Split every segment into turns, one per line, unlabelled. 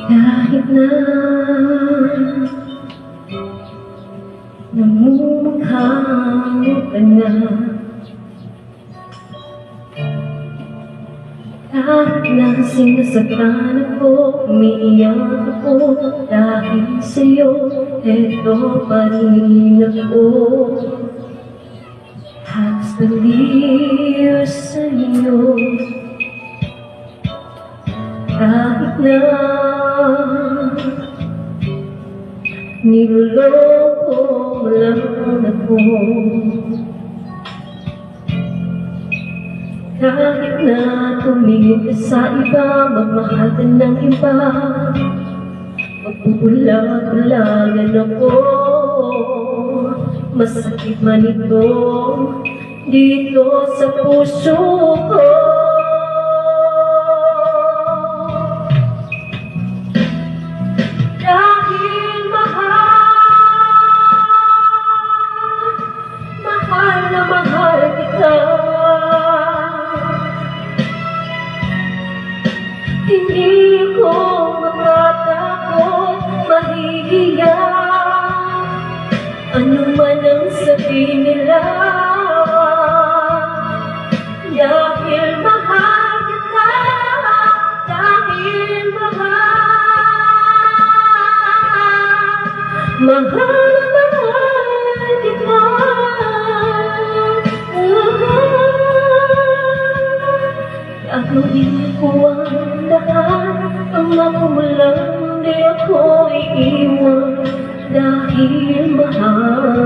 Kahit na namumukha ka na, kahit na sinasaktan ako, umiiyak ako, dahil sa'yo, eto pa rin ako. Halos baliw sa'yo, kahit na niloloko mo lang ako, kahit na tumingin ka sa iba, magmahal ka ng iba, magbubulag-bulagan ako. Masakit man ito dito sa puso ko. Dahil mahal na mahal kita, hindi ko matatakot, mahihiya ano man ang sabihin nila. Dahil mahal kita, dahil mahal kita. Gagawin ko ang lahat, ang mamulang di ako iiwan. Dahil mahal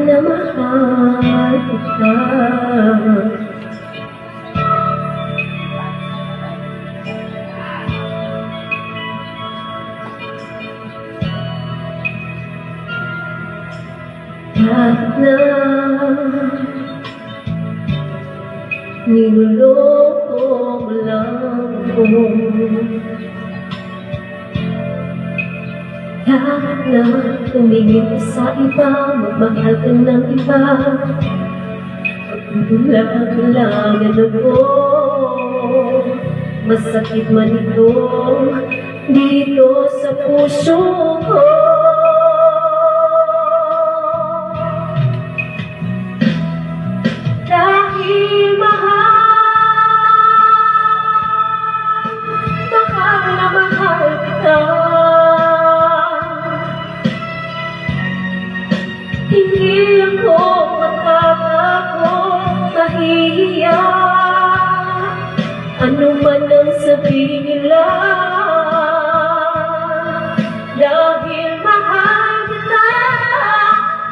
na mahal kita. Kahit na niloloko mo lang ako, kahit na tumingin ka sa iba, magmahal ka ng iba, magbubulag-bulagan ako. Masakit man ito dito sa puso ko. Dahil mahal na mahal kita, hindi ako matatakot, mahihiya ano man ang sabihin nila. Dahil mahal kita,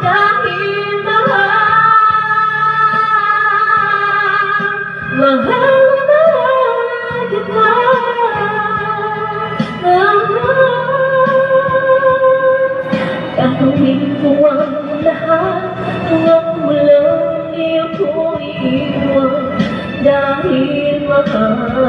dahil mahal kita. Gagawin ko ang lahat, hanggang walang di ako iiwan. Dahil mahal